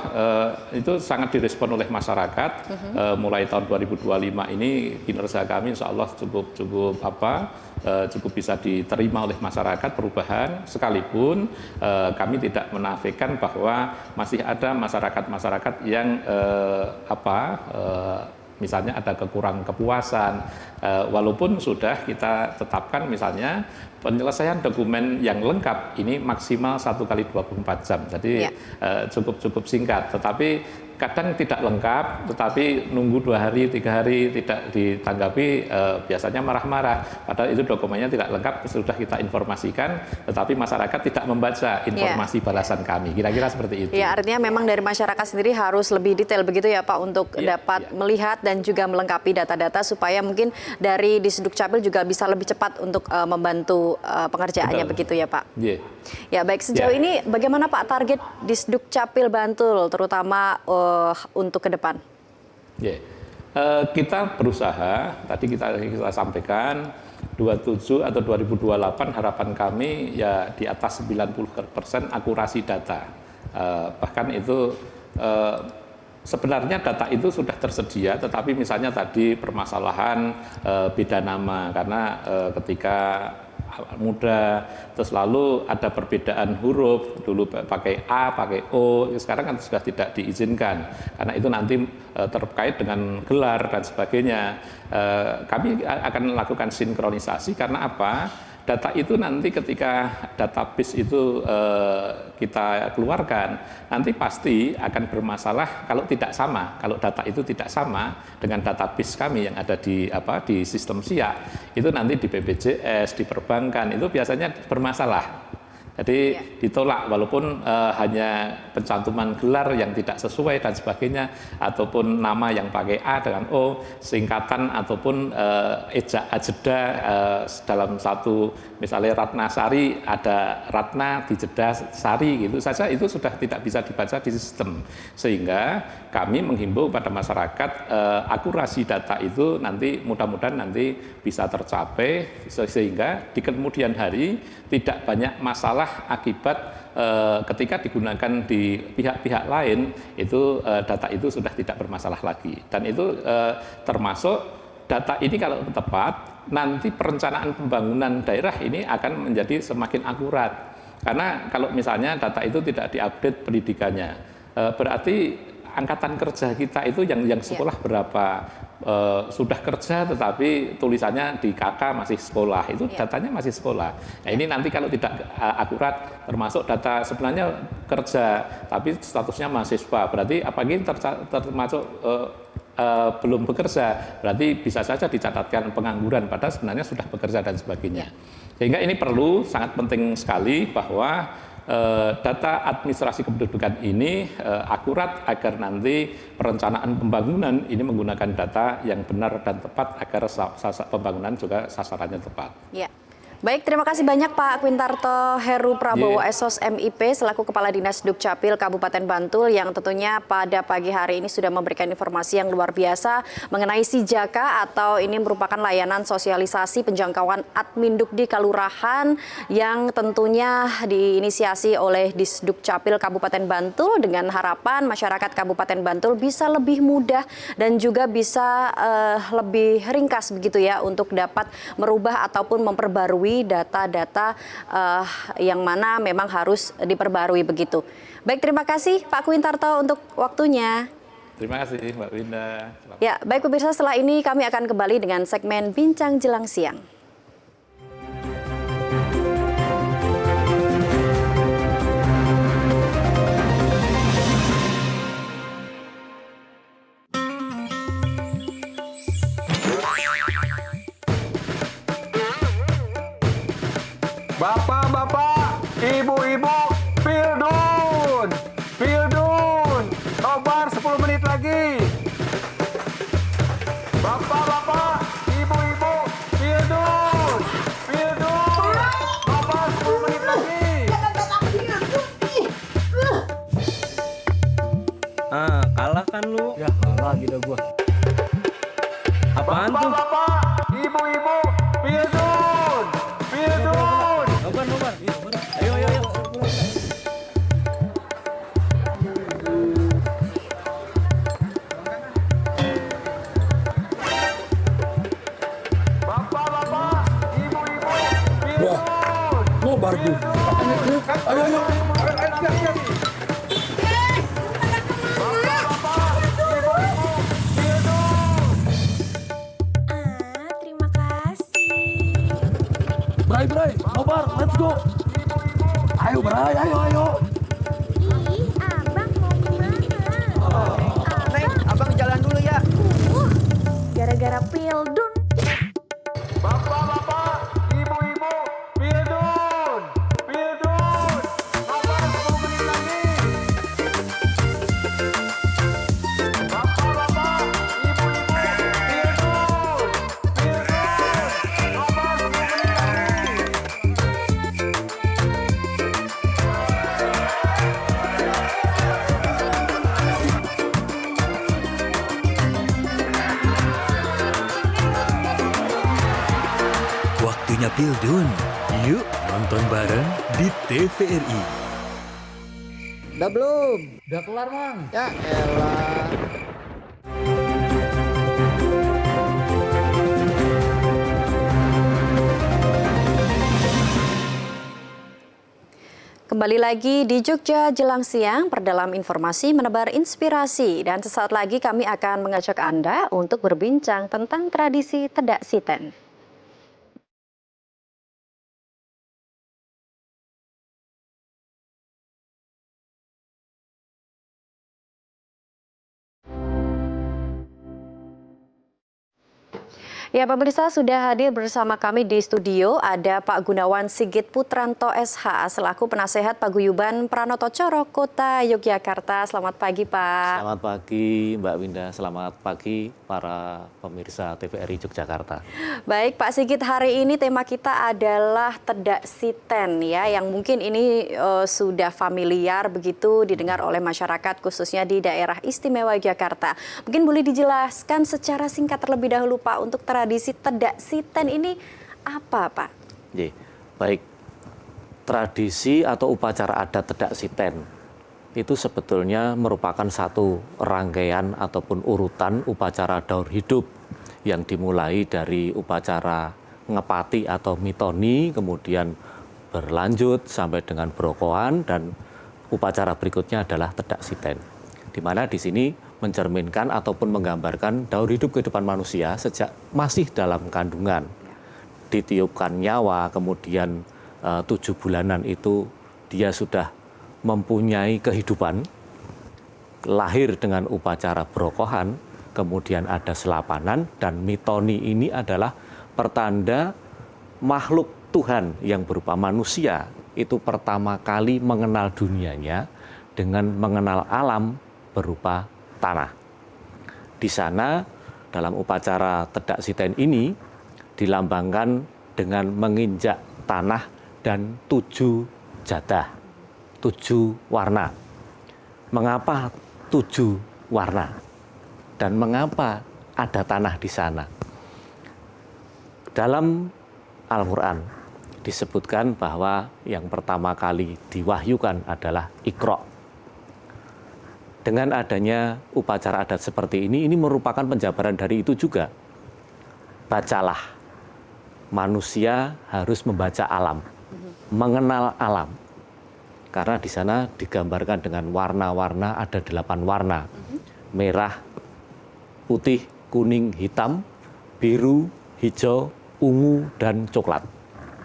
itu sangat direspon oleh masyarakat. Mulai tahun 2025 ini kinerja kami insya Allah cukup bisa diterima oleh masyarakat perubahan, sekalipun kami tidak menafikan bahwa masih ada masyarakat yang misalnya ada kekurang kepuasan, walaupun sudah kita tetapkan misalnya penyelesaian dokumen yang lengkap ini maksimal 1 kali 24 jam, jadi cukup singkat, tetapi kadang tidak lengkap, tetapi nunggu 2 hari, 3 hari tidak ditanggapi, biasanya marah-marah. Padahal itu dokumennya tidak lengkap, sudah kita informasikan, tetapi masyarakat tidak membaca informasi balasan kami. Kira-kira seperti itu. Ya, artinya memang dari masyarakat sendiri harus lebih detail begitu ya Pak, untuk dapat melihat dan juga melengkapi data-data supaya mungkin dari Disduk Capil juga bisa lebih cepat untuk membantu pengerjaannya. Betul. Begitu ya Pak. Ya, baik, sejauh ini bagaimana Pak target Disduk Capil Bantul terutama untuk ke depan? Kita berusaha, tadi kita sampaikan 27 atau 2028 harapan kami ya di atas 90% akurasi data. Bahkan itu sebenarnya data itu sudah tersedia, tetapi misalnya tadi permasalahan beda nama, karena ketika muda, terus lalu ada perbedaan huruf, dulu pakai A, pakai O, sekarang kan sudah tidak diizinkan, karena itu nanti terkait dengan gelar dan sebagainya. Kami akan melakukan sinkronisasi, karena apa? Data itu nanti ketika database itu kita keluarkan, nanti pasti akan bermasalah kalau tidak sama. Kalau data itu tidak sama dengan database kami yang ada di sistem SIA, itu nanti di BPJS, di perbankan itu biasanya bermasalah. Jadi ditolak walaupun hanya pencantuman gelar yang tidak sesuai dan sebagainya, ataupun nama yang pakai A dengan O, singkatan ataupun ejak jeda dalam satu, misalnya Ratna Sari ada Ratna di jeda Sari, gitu saja itu sudah tidak bisa dibaca di sistem. Sehingga kami menghimbau pada masyarakat akurasi data itu nanti mudah-mudahan nanti bisa tercapai, sehingga di kemudian hari tidak banyak masalah akibat ketika digunakan di pihak-pihak lain, itu data itu sudah tidak bermasalah lagi. Dan itu termasuk data ini kalau tepat, nanti perencanaan pembangunan daerah ini akan menjadi semakin akurat. Karena kalau misalnya data itu tidak diupdate pendidikannya, berarti angkatan kerja kita itu yang sekolah berapa, sudah kerja tetapi tulisannya di KK masih sekolah, itu datanya masih sekolah. Nah, ini nanti kalau tidak akurat, termasuk data sebenarnya kerja tapi statusnya mahasiswa, berarti apalagi termasuk belum bekerja, berarti bisa saja dicatatkan pengangguran padahal sebenarnya sudah bekerja dan sebagainya. Sehingga ini perlu, sangat penting sekali bahwa data administrasi kependudukan ini akurat agar nanti perencanaan pembangunan ini menggunakan data yang benar dan tepat agar pembangunan juga sasarannya tepat. Ya. Baik, terima kasih banyak Pak Quintarto Heru Prabowo SOS MIP selaku Kepala Dinas Dukcapil Kabupaten Bantul yang tentunya pada pagi hari ini sudah memberikan informasi yang luar biasa mengenai Sijaka, atau ini merupakan layanan sosialisasi penjangkauan Admin Dukdi Kalurahan yang tentunya diinisiasi oleh Disdukcapil Kabupaten Bantul dengan harapan masyarakat Kabupaten Bantul bisa lebih mudah dan juga bisa lebih ringkas begitu ya untuk dapat merubah ataupun memperbarui data-data yang mana memang harus diperbarui begitu. Baik, terima kasih Pak Quintarto untuk waktunya. Terima kasih Mbak Winda. Ya, baik pemirsa, setelah ini kami akan kembali dengan segmen Bincang Jelang Siang. Bapak-bapak, ibu-ibu, Pildun! Pildun! Nobar 10 menit lagi. Bapak-bapak, ibu-ibu, Pildun! Pildun! Nobar 10 menit lagi. Ah, kalah kan lu? Ya, kalah gitu gua. Apaan tuh? Bapak-bapak, ibu-ibu, Pildun! Pildun! Nobar. Ayo. Waktunya Pildun. Yuk nonton bareng di TVRI. Udah belum? Udah kelar, Mang. Ya elah. Kembali lagi di Jogja Jelang Siang, perdalam informasi menebar inspirasi. Dan sesaat lagi kami akan mengajak Anda untuk berbincang tentang tradisi Tedak Siten. Ya, pemirsa, sudah hadir bersama kami di studio ada Pak Gunawan Sigit Putranto SH selaku penasehat Paguyuban Pranoto Coro Kota Yogyakarta. Selamat pagi, Pak. Selamat pagi, Mbak Winda. Selamat pagi para pemirsa TVRI Yogyakarta. Baik, Pak Sigit, hari ini tema kita adalah Tedak Siten ya, yang mungkin ini sudah familiar begitu didengar oleh masyarakat khususnya di daerah istimewa Yogyakarta. Mungkin boleh dijelaskan secara singkat terlebih dahulu, Pak, untuk tradisi Tedak Siten ini apa, Pak? Baik, tradisi atau upacara adat Tedak Siten itu sebetulnya merupakan satu rangkaian ataupun urutan upacara daur hidup yang dimulai dari upacara ngepati atau mitoni, kemudian berlanjut sampai dengan brokohan, dan upacara berikutnya adalah Tedak Siten, di mana di sini mencerminkan ataupun menggambarkan daur hidup kehidupan manusia sejak masih dalam kandungan. Ditiupkan nyawa, kemudian 7 bulanan itu dia sudah mempunyai kehidupan, lahir dengan upacara brokohan, kemudian ada selapanan, dan mitoni ini adalah pertanda makhluk Tuhan yang berupa manusia itu pertama kali mengenal dunianya dengan mengenal alam berupa tanah. Di sana dalam upacara Tedak Siten ini dilambangkan dengan menginjak tanah dan 7 jadah, 7 warna. Mengapa 7 warna? Dan mengapa ada tanah di sana? Dalam Al-Quran disebutkan bahwa yang pertama kali diwahyukan adalah Iqra. Dengan adanya upacara adat seperti ini merupakan penjabaran dari itu juga. Bacalah, manusia harus membaca alam, mengenal alam. Karena di sana digambarkan dengan warna-warna, ada 8 warna. Merah, putih, kuning, hitam, biru, hijau, ungu, dan coklat.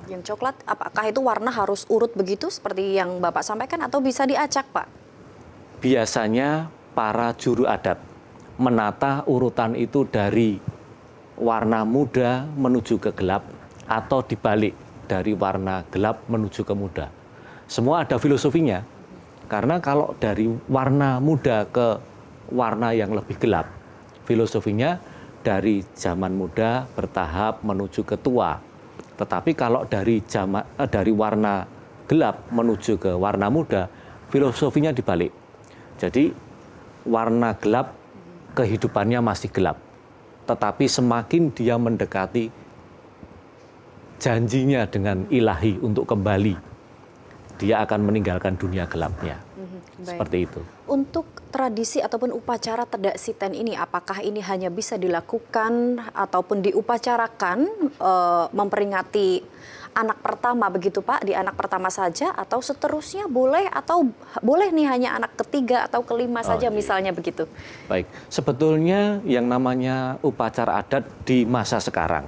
Yang coklat, apakah itu warna harus urut begitu seperti yang Bapak sampaikan atau bisa diacak, Pak? Biasanya para juru adat menata urutan itu dari warna muda menuju ke gelap atau dibalik dari warna gelap menuju ke muda. Semua ada filosofinya. Karena kalau dari warna muda ke warna yang lebih gelap, filosofinya dari zaman muda bertahap menuju ke tua. Tetapi kalau dari warna gelap menuju ke warna muda, filosofinya dibalik. Jadi warna gelap kehidupannya masih gelap, tetapi semakin dia mendekati janjinya dengan ilahi untuk kembali, dia akan meninggalkan dunia gelapnya. Seperti itu. Untuk tradisi ataupun upacara Tedak Siten ini, apakah ini hanya bisa dilakukan ataupun diupacarakan memperingati anak pertama begitu, Pak, di anak pertama saja, atau seterusnya boleh, atau boleh nih hanya anak ketiga atau kelima saja misalnya begitu? Baik, sebetulnya yang namanya upacara adat di masa sekarang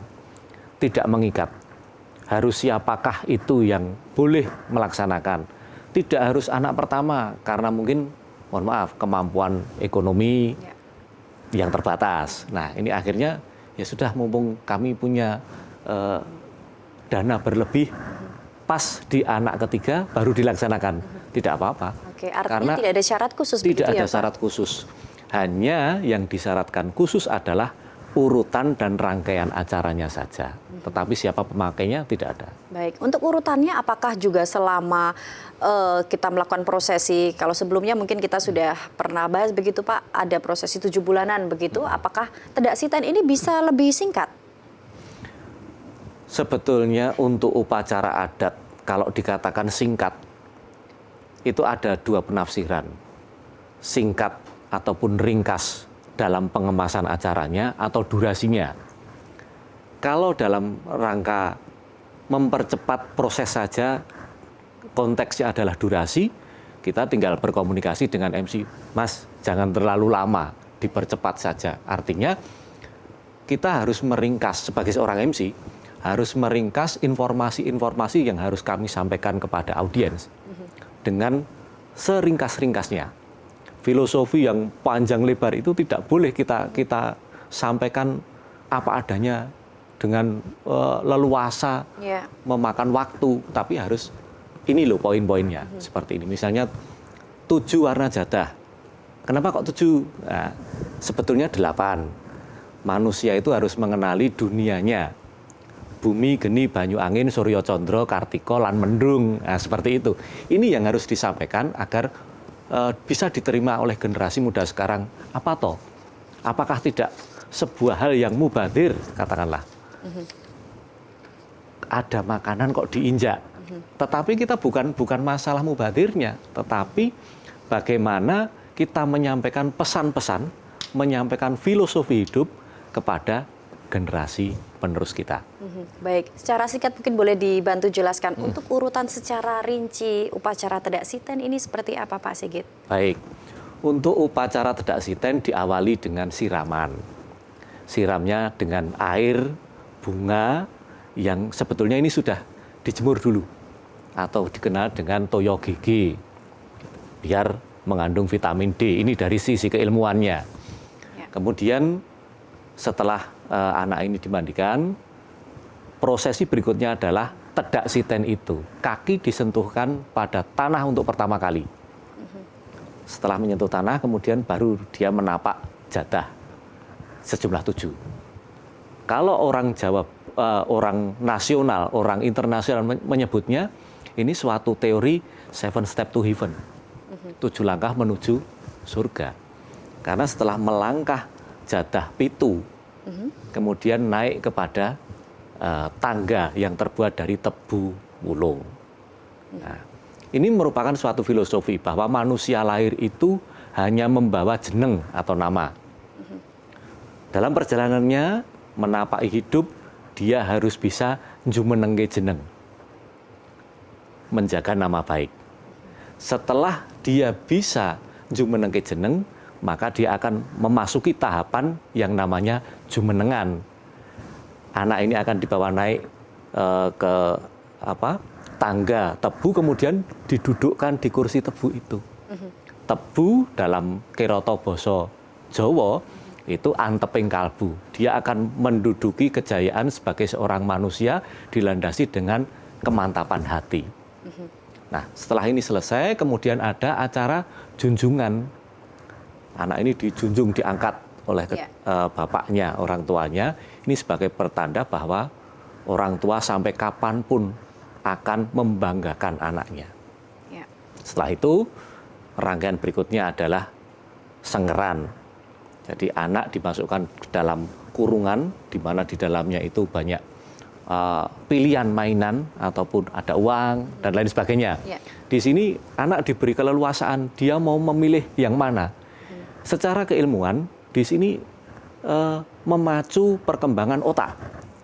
tidak mengikat. Harus siapakah itu yang boleh melaksanakan. Tidak harus anak pertama, karena mungkin, mohon maaf, kemampuan ekonomi yang terbatas. Nah, ini akhirnya ya sudah, mumpung kami punya dana berlebih, pas di anak ketiga baru dilaksanakan. Tidak apa-apa. Oke, artinya karena tidak ada syarat khusus begitu ya, Pak? Tidak ada syarat khusus. Hanya yang disyaratkan khusus adalah urutan dan rangkaian acaranya saja. Tetapi siapa pemakainya tidak ada. Baik, untuk urutannya apakah juga selama kita melakukan prosesi, kalau sebelumnya mungkin kita sudah pernah bahas begitu, Pak, ada prosesi 7 bulanan begitu, apakah Tedak Siten ini bisa lebih singkat? Sebetulnya untuk upacara adat, kalau dikatakan singkat, itu ada dua penafsiran. Singkat ataupun ringkas dalam pengemasan acaranya atau durasinya. Kalau dalam rangka mempercepat proses saja, konteksnya adalah durasi, kita tinggal berkomunikasi dengan MC, Mas, jangan terlalu lama, dipercepat saja. Artinya, kita harus meringkas, sebagai seorang MC, harus meringkas informasi-informasi yang harus kami sampaikan kepada audiens dengan seringkas-ringkasnya. Filosofi yang panjang lebar itu tidak boleh kita sampaikan apa adanya dengan leluasa, memakan waktu, tapi harus ini loh poin-poinnya seperti ini. Misalnya 7 warna jadah. Kenapa kok 7? Nah, sebetulnya 8. Manusia itu harus mengenali dunianya. Bumi, geni, banyu, angin, surya, condro, kartika, lan mendung. Nah, seperti itu. Ini yang harus disampaikan agar bisa diterima oleh generasi muda sekarang. Apa toh? Apakah tidak sebuah hal yang mubadir, katakanlah. Ada makanan kok diinjak. Tetapi kita bukan masalah mubadirnya, tetapi bagaimana kita menyampaikan pesan-pesan, menyampaikan filosofi hidup kepada generasi penerus kita. Baik, secara singkat mungkin boleh dibantu jelaskan untuk urutan secara rinci upacara Tedak Siten ini seperti apa Pak Sigit? Baik, untuk upacara Tedak Siten diawali dengan siraman. Siramnya dengan air, bunga, yang sebetulnya ini sudah dijemur dulu atau dikenal dengan toyo gigi biar mengandung vitamin D. Ini dari sisi keilmuannya. Kemudian setelah anak ini dimandikan, prosesi berikutnya adalah Tedak Siten itu. Kaki disentuhkan pada tanah untuk pertama kali. Setelah menyentuh tanah, kemudian baru dia menapak jadah sejumlah 7. Kalau orang Jawa, orang nasional, orang internasional menyebutnya, ini suatu teori 7 step to heaven. 7 langkah menuju surga. Karena setelah melangkah jadah pitu, kemudian naik kepada tangga yang terbuat dari tebu wulung. Nah, ini merupakan suatu filosofi bahwa manusia lahir itu hanya membawa jeneng atau nama. Dalam perjalanannya menapaki hidup, dia harus bisa njumenengke jeneng, menjaga nama baik. Setelah dia bisa njumenengke jeneng, maka dia akan memasuki tahapan yang namanya jumenengan. Anak ini akan dibawa naik ke tangga tebu, kemudian didudukkan di kursi tebu itu. Tebu dalam keroto basa Jawa itu anteping kalbu. Dia akan menduduki kejayaan sebagai seorang manusia dilandasi dengan kemantapan hati. Nah, setelah ini selesai, kemudian ada acara junjungan. Anak ini dijunjung, diangkat oleh bapaknya, orang tuanya. Ini sebagai pertanda bahwa orang tua sampai kapanpun akan membanggakan anaknya. Setelah itu, rangkaian berikutnya adalah sengeran. Jadi anak dimasukkan ke dalam kurungan, di mana di dalamnya itu banyak pilihan mainan, ataupun ada uang, dan lain sebagainya. Di sini anak diberi keleluasaan, dia mau memilih yang mana. Secara keilmuan, di sini memacu perkembangan otak.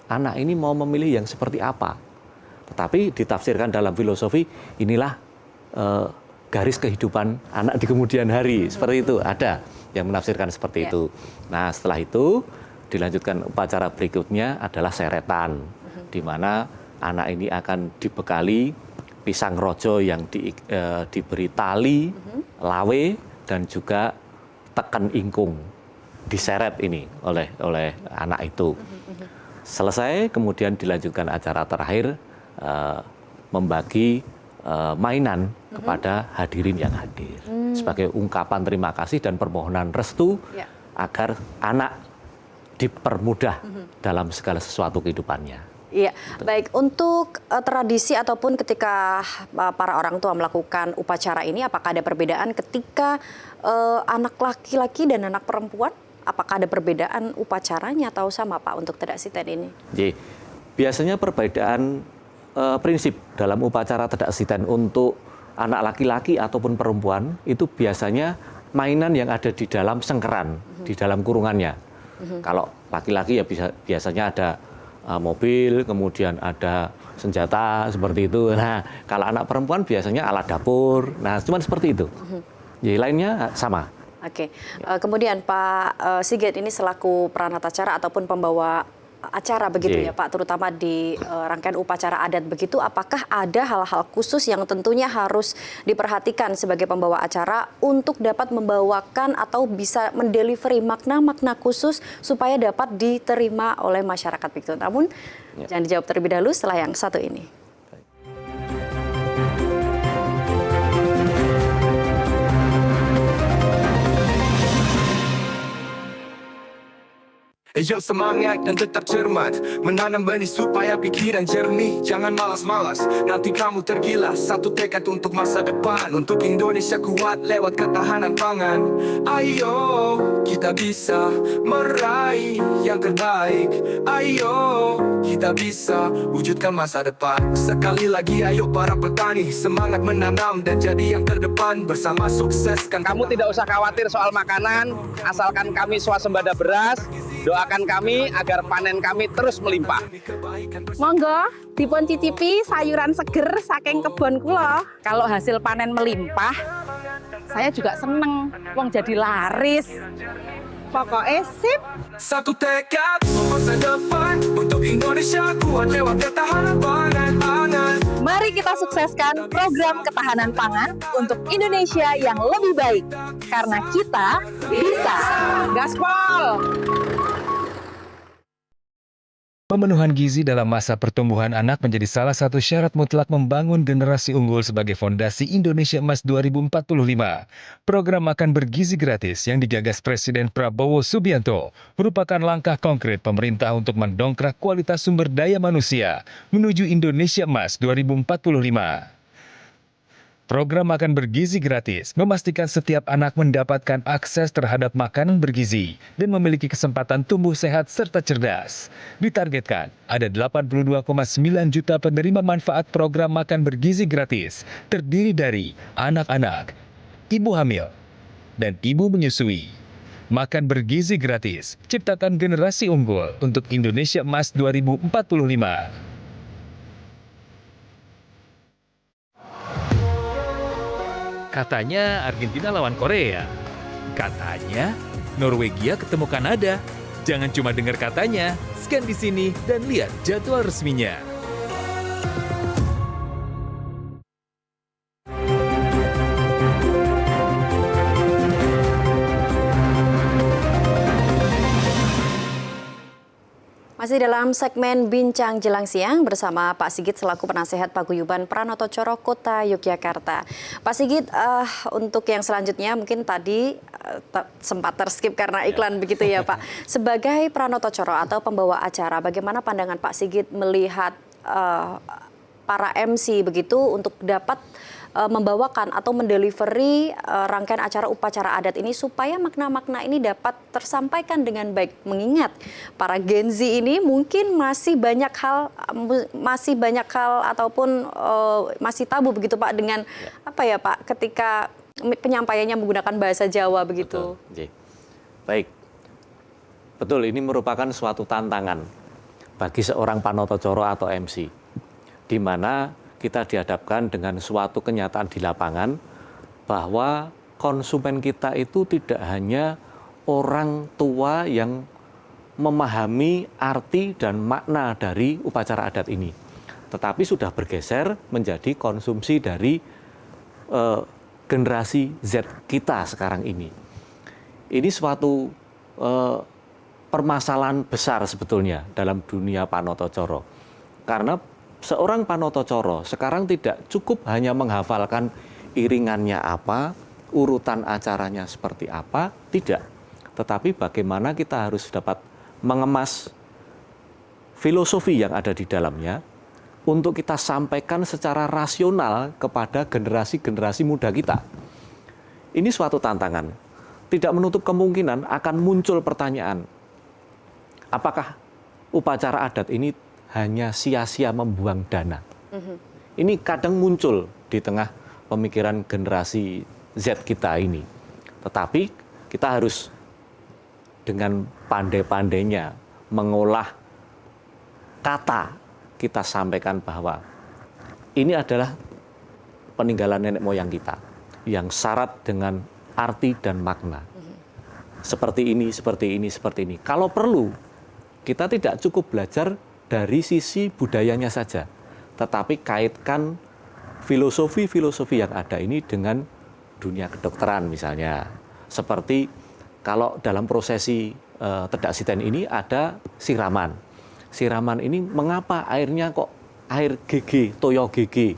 Anak ini mau memilih yang seperti apa. Tetapi ditafsirkan dalam filosofi, inilah garis kehidupan anak di kemudian hari. Seperti itu, ada yang menafsirkan seperti itu. Nah, setelah itu dilanjutkan upacara berikutnya adalah seretan, di mana anak ini akan dibekali pisang rojo yang diberi tali, lawe, dan juga tekan ingkung. Diseret ini oleh anak itu. Selesai, kemudian dilanjutkan acara terakhir, membagi mainan kepada hadirin yang hadir. Sebagai ungkapan terima kasih dan permohonan restu agar anak dipermudah dalam segala sesuatu kehidupannya. Iya, baik. Untuk tradisi ataupun ketika para orang tua melakukan upacara ini, apakah ada perbedaan ketika anak laki-laki dan anak perempuan? Apakah ada perbedaan upacaranya atau sama Pak untuk Tedak Siten ini? Jadi, biasanya perbedaan prinsip dalam upacara tedak siten untuk anak laki-laki ataupun perempuan itu biasanya mainan yang ada di dalam sengkeran, di dalam kurungannya. Kalau laki-laki ya biasanya ada mobil, kemudian ada senjata seperti itu. Nah, kalau anak perempuan biasanya alat dapur. Nah, cuma seperti itu. Jadi lainnya sama. Oke. Kemudian Pak Sigit ini selaku peranatacara ataupun pembawa acara begitu ya Pak, terutama di rangkaian upacara adat begitu, apakah ada hal-hal khusus yang tentunya harus diperhatikan sebagai pembawa acara untuk dapat membawakan atau bisa mendelivery makna-makna khusus supaya dapat diterima oleh masyarakat begitu? Namun jangan dijawab terlebih dahulu setelah yang satu ini. Yo, semangat dan tetap cermat, menanam benih supaya pikiran jernih. Jangan malas-malas, nanti kamu tergila. Satu tekad untuk masa depan, untuk Indonesia kuat lewat ketahanan pangan. Ayo, kita bisa meraih yang terbaik. Ayo, kita bisa wujudkan masa depan. Sekali lagi ayo para petani, semangat menanam dan jadi yang terdepan. Bersama sukseskan. Kamu tidak usah khawatir soal makanan, asalkan kami swasembada beras. Doakan kami agar panen kami terus melimpah. Monggo dipun cicipi sayuran seger saking kebon kula. Kalau hasil panen melimpah, saya juga seneng. Wong jadi laris. Pokoknya sip. Satu tekad masa depan untuk Indonesia kuat lewat ketahanan pangan. Mari kita sukseskan program ketahanan pangan untuk Indonesia yang lebih baik. Karena kita bisa. Gaspol! Pemenuhan gizi dalam masa pertumbuhan anak menjadi salah satu syarat mutlak membangun generasi unggul sebagai fondasi Indonesia Emas 2045. Program makan bergizi gratis yang digagas Presiden Prabowo Subianto merupakan langkah konkret pemerintah untuk mendongkrak kualitas sumber daya manusia menuju Indonesia Emas 2045. Program makan bergizi gratis memastikan setiap anak mendapatkan akses terhadap makanan bergizi dan memiliki kesempatan tumbuh sehat serta cerdas. Ditargetkan ada 82,9 juta penerima manfaat program makan bergizi gratis, terdiri dari anak-anak, ibu hamil, dan ibu menyusui. Makan bergizi gratis, ciptakan generasi unggul untuk Indonesia Emas 2045. Katanya Argentina lawan Korea. Katanya Norwegia ketemu Kanada. Jangan cuma dengar katanya, scan di sini dan lihat jadwal resminya. Masih dalam segmen Bincang Jelang Siang bersama Pak Sigit selaku penasehat Paguyuban Pranotocoro Kota Yogyakarta. Pak Sigit, untuk yang selanjutnya mungkin tadi sempat terskip karena iklan begitu ya Pak. Sebagai Pranotocoro atau pembawa acara, bagaimana pandangan Pak Sigit melihat para MC begitu untuk dapat membawakan atau mendelivery rangkaian acara upacara adat ini supaya makna-makna ini dapat tersampaikan dengan baik, mengingat para Gen Z ini mungkin masih banyak hal ataupun masih tabu begitu Pak dengan apa ya Pak ketika penyampaiannya menggunakan bahasa Jawa begitu. Betul. Baik, betul ini merupakan suatu tantangan bagi seorang Panotocoro atau MC, di mana kita dihadapkan dengan suatu kenyataan di lapangan bahwa konsumen kita itu tidak hanya orang tua yang memahami arti dan makna dari upacara adat ini, tetapi sudah bergeser menjadi konsumsi dari generasi Z kita sekarang ini. Ini suatu permasalahan besar sebetulnya dalam dunia Panotocoro, karena seorang Panotocoro sekarang tidak cukup hanya menghafalkan iringannya apa, urutan acaranya seperti apa, tidak. Tetapi bagaimana kita harus dapat mengemas filosofi yang ada di dalamnya untuk kita sampaikan secara rasional kepada generasi-generasi muda kita. Ini suatu tantangan. Tidak menutup kemungkinan akan muncul pertanyaan, apakah upacara adat ini hanya sia-sia membuang dana. Ini kadang muncul di tengah pemikiran generasi Z kita ini. Tetapi kita harus dengan pandai-pandainya mengolah kata, kita sampaikan bahwa ini adalah peninggalan nenek moyang kita yang syarat dengan arti dan makna. Seperti ini, seperti ini, seperti ini. Kalau perlu, kita tidak cukup belajar dari sisi budayanya saja, tetapi kaitkan filosofi-filosofi yang ada ini dengan dunia kedokteran misalnya. Seperti kalau dalam prosesi tedak siten ini ada siraman. Siraman ini mengapa airnya kok air GG, toyo GG.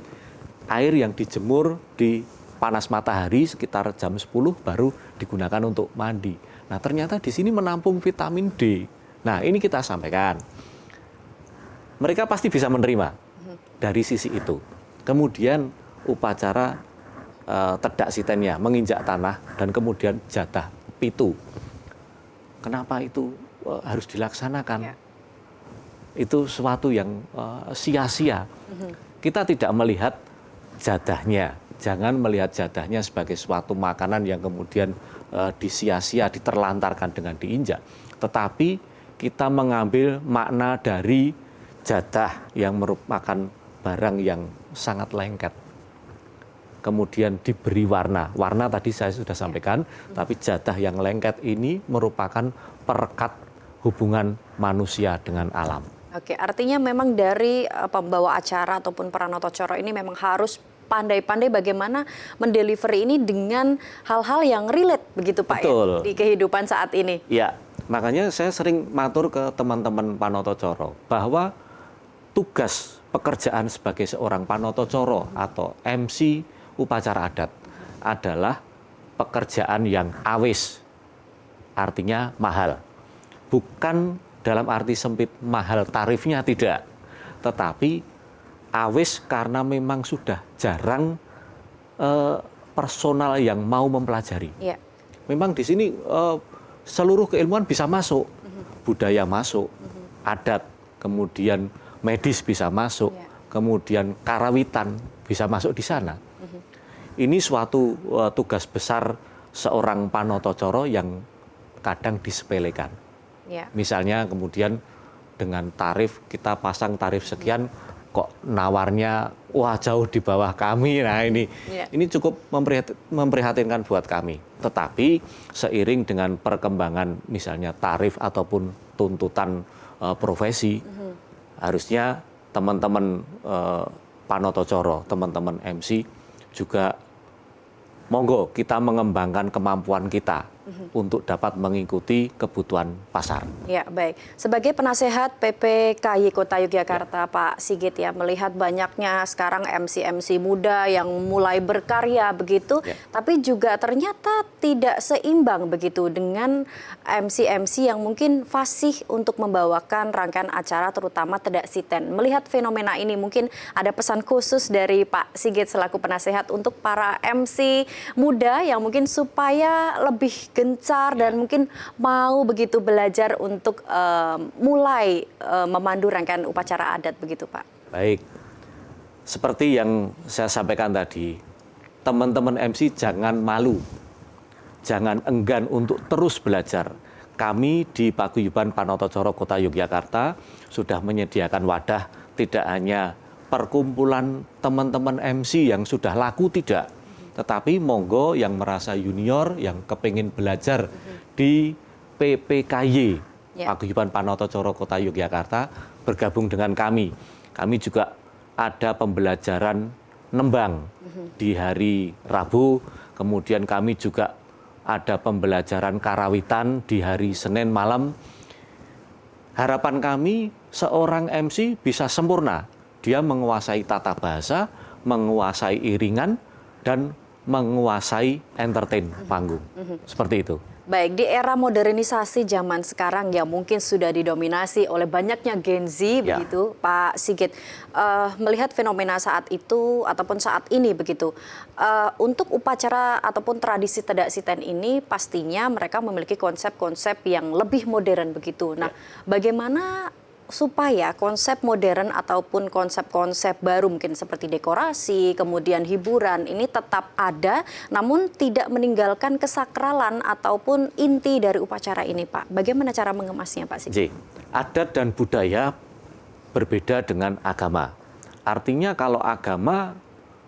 Air yang dijemur di panas matahari sekitar jam 10 baru digunakan untuk mandi. Nah, ternyata di sini menampung vitamin D. Nah, ini kita sampaikan. Mereka pasti bisa menerima dari sisi itu. Kemudian upacara tedak sitennya, menginjak tanah, dan kemudian jatah pitu. Kenapa itu harus dilaksanakan? Itu sesuatu yang sia-sia. Kita tidak melihat jadahnya. Jangan melihat jadahnya sebagai suatu makanan yang kemudian disia-sia, diterlantarkan dengan diinjak. Tetapi kita mengambil makna dari jadah yang merupakan barang yang sangat lengket. Kemudian diberi warna. Warna tadi saya sudah sampaikan, tapi jadah yang lengket ini merupakan perekat hubungan manusia dengan alam. Oke, artinya memang dari pembawa acara ataupun Pranoto Coro ini memang harus pandai-pandai bagaimana mendeliver ini dengan hal-hal yang relate begitu Pak. Betul. Ya, di kehidupan saat ini. Ya, makanya saya sering matur ke teman-teman Panoto Coro bahwa tugas pekerjaan sebagai seorang Panoto Coro atau MC upacara adat adalah pekerjaan yang awis, artinya mahal. Bukan dalam arti sempit mahal tarifnya, tidak. Tetapi awis karena memang sudah jarang personal yang mau mempelajari. Ya. Memang di sini seluruh keilmuan bisa masuk, budaya masuk, adat, kemudian medis bisa masuk, kemudian karawitan bisa masuk di sana. Ini suatu tugas besar seorang Panoto Coro yang kadang disepelekan. Ya. Misalnya kemudian dengan tarif, kita pasang tarif sekian, kok nawarnya wah jauh di bawah kami. Nah ini cukup memprihatinkan buat kami. Tetapi seiring dengan perkembangan misalnya tarif ataupun tuntutan profesi, harusnya teman-teman Panoto Coro, teman-teman MC juga monggo kita mengembangkan kemampuan kita untuk dapat mengikuti kebutuhan pasar. Ya, baik. Sebagai penasehat PPKY Kota Yogyakarta, Pak Sigit ya, melihat banyaknya sekarang MC-MC muda yang mulai berkarya begitu, tapi juga ternyata tidak seimbang begitu dengan MC-MC yang mungkin fasih untuk membawakan rangkaian acara terutama tedak siten. Melihat fenomena ini mungkin ada pesan khusus dari Pak Sigit selaku penasehat untuk para MC muda yang mungkin supaya lebih gencar dan mungkin mau begitu belajar untuk mulai memandu rangkaian upacara adat begitu Pak. Baik, seperti yang saya sampaikan tadi, teman-teman MC jangan malu, jangan enggan untuk terus belajar. Kami di Paguyuban Panoto Coro Kota Yogyakarta sudah menyediakan wadah tidak hanya perkumpulan teman-teman MC yang sudah laku, tidak. Tetapi monggo yang merasa junior, yang kepingin belajar di PPKY, Paguyuban Panoto Coro Kota Yogyakarta, bergabung dengan kami. Kami juga ada pembelajaran nembang di hari Rabu, kemudian kami juga ada pembelajaran karawitan di hari Senin malam. Harapan kami seorang MC bisa sempurna. Dia menguasai tata bahasa, menguasai iringan, dan menguasai entertain panggung. Seperti itu. Baik, di era modernisasi zaman sekarang yang mungkin sudah didominasi oleh banyaknya Gen Z begitu, Pak Sigit, melihat fenomena saat itu ataupun saat ini begitu, untuk upacara ataupun tradisi tedak siten ini pastinya mereka memiliki konsep-konsep yang lebih modern begitu. Nah, bagaimana supaya konsep modern ataupun konsep-konsep baru mungkin seperti dekorasi, kemudian hiburan ini tetap ada namun tidak meninggalkan kesakralan ataupun inti dari upacara ini, Pak. Bagaimana cara mengemasnya, Pak Sigit? Adat dan budaya berbeda dengan agama. Artinya kalau agama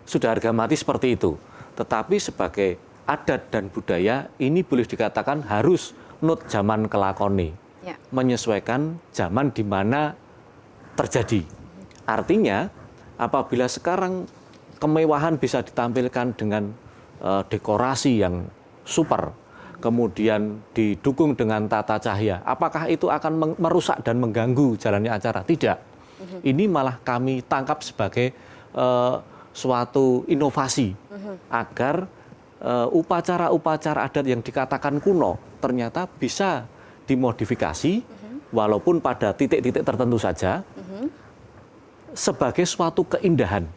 sudah harga mati seperti itu, tetapi sebagai adat dan budaya ini boleh dikatakan harus nut zaman kelakoni, menyesuaikan zaman di mana terjadi. Artinya apabila sekarang kemewahan bisa ditampilkan dengan dekorasi yang super, kemudian didukung dengan tata cahaya, apakah itu akan merusak dan mengganggu jalannya acara? Tidak. Ini malah kami tangkap sebagai suatu inovasi agar upacara-upacara adat yang dikatakan kuno ternyata bisa dimodifikasi walaupun pada titik-titik tertentu saja sebagai suatu keindahan,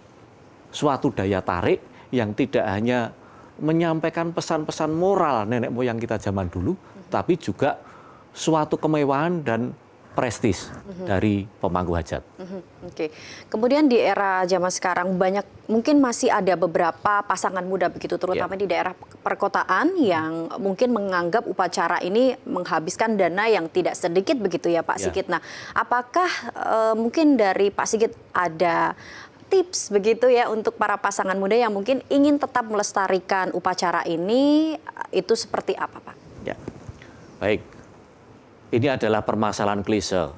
suatu daya tarik yang tidak hanya menyampaikan pesan-pesan moral nenek moyang kita zaman dulu, tapi juga suatu kemewahan dan prestis dari pemangku hajat. Oke. Kemudian di era zaman sekarang mungkin masih ada beberapa pasangan muda begitu, terutama di daerah perkotaan yang mungkin menganggap upacara ini menghabiskan dana yang tidak sedikit begitu ya Pak Sigit. Nah, apakah mungkin dari Pak Sigit ada tips begitu ya untuk para pasangan muda yang mungkin ingin tetap melestarikan upacara ini, itu seperti apa, Pak? Ya, baik. Ini adalah permasalahan klise.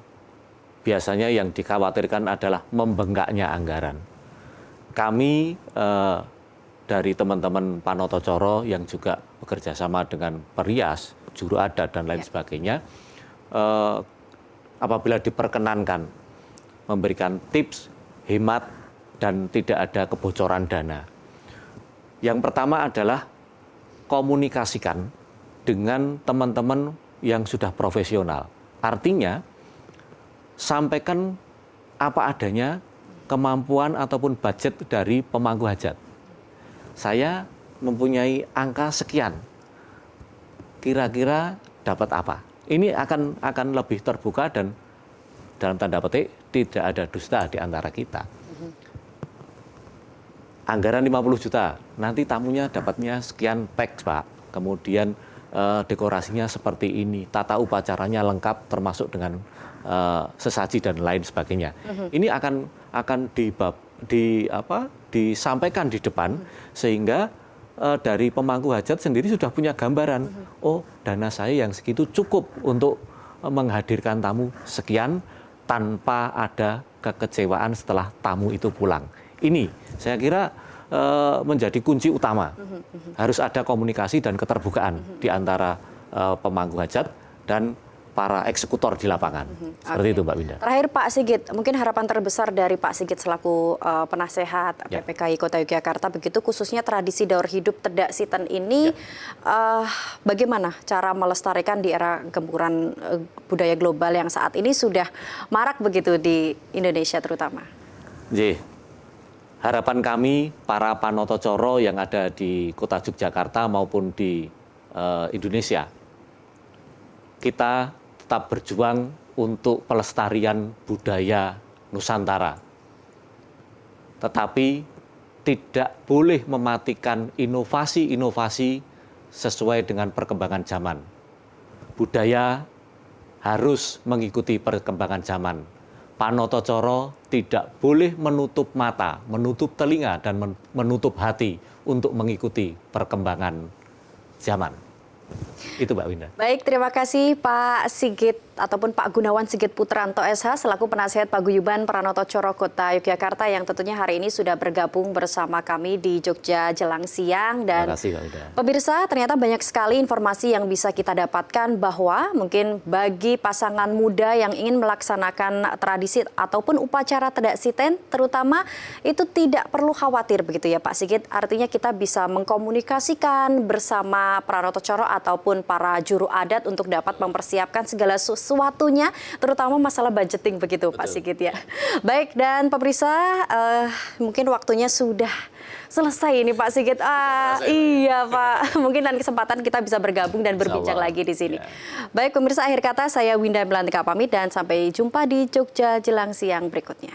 Biasanya yang dikhawatirkan adalah membengkaknya anggaran. Kami dari teman-teman Panoto Coro yang juga bekerja sama dengan perias, juru adat dan lain sebagainya, apabila diperkenankan memberikan tips, hemat, dan tidak ada kebocoran dana. Yang pertama adalah komunikasikan dengan teman-teman yang sudah profesional. Artinya, sampaikan apa adanya kemampuan ataupun budget dari pemangku hajat. Saya mempunyai angka sekian, kira-kira dapat apa? Ini akan lebih terbuka dan dalam tanda petik tidak ada dusta di antara kita. Anggaran 50 juta, nanti tamunya dapatnya sekian pack, Pak. Kemudian dekorasinya seperti ini, tata upacaranya lengkap termasuk dengan sesaji dan lain sebagainya. Ini akan disampaikan di depan sehingga dari pemangku hajat sendiri sudah punya gambaran. Oh, dana saya yang segitu cukup untuk menghadirkan tamu sekian tanpa ada kekecewaan setelah tamu itu pulang. Ini saya kira menjadi kunci utama. Harus ada komunikasi dan keterbukaan di antara pemangku hajat dan para eksekutor di lapangan. Seperti itu, Mbak Winda. Terakhir Pak Sigit, mungkin harapan terbesar dari Pak Sigit selaku penasehat PPKI Kota Yogyakarta begitu, khususnya tradisi daur hidup Tedak Siten ini, bagaimana cara melestarikan di era gempuran budaya global yang saat ini sudah marak begitu di Indonesia terutama? Harapan kami para Panoto Coro yang ada di Kota Yogyakarta maupun di Indonesia, kita tetap berjuang untuk pelestarian budaya Nusantara. Tetapi tidak boleh mematikan inovasi-inovasi sesuai dengan perkembangan zaman. Budaya harus mengikuti perkembangan zaman. Panoto Coro tidak boleh menutup mata, menutup telinga, dan menutup hati untuk mengikuti perkembangan zaman. Itu Mbak Winda. Baik, terima kasih Pak Sigit ataupun Pak Gunawan Sigit Putranto SH selaku penasehat Paguyuban Pranoto Coro Kota Yogyakarta yang tentunya hari ini sudah bergabung bersama kami di Jogja Jelang Siang. Dan terima kasih, Mbak Winda. Pemirsa, ternyata banyak sekali informasi yang bisa kita dapatkan bahwa mungkin bagi pasangan muda yang ingin melaksanakan tradisi ataupun upacara Tedak Siten terutama itu tidak perlu khawatir begitu ya Pak Sigit. Artinya kita bisa mengkomunikasikan bersama Pranoto Coro ataupun para juru adat untuk dapat mempersiapkan segala sesuatunya, terutama masalah budgeting begitu. Betul. Pak Sigit ya. Baik, dan pemirsa, mungkin waktunya sudah selesai ini Pak Sigit. Iya Pak, mungkin lain kesempatan kita bisa bergabung dan berbincang lagi di sini. Baik pemirsa, akhir kata saya Winda Melantika pamit dan sampai jumpa di Jogja Jelang Siang berikutnya.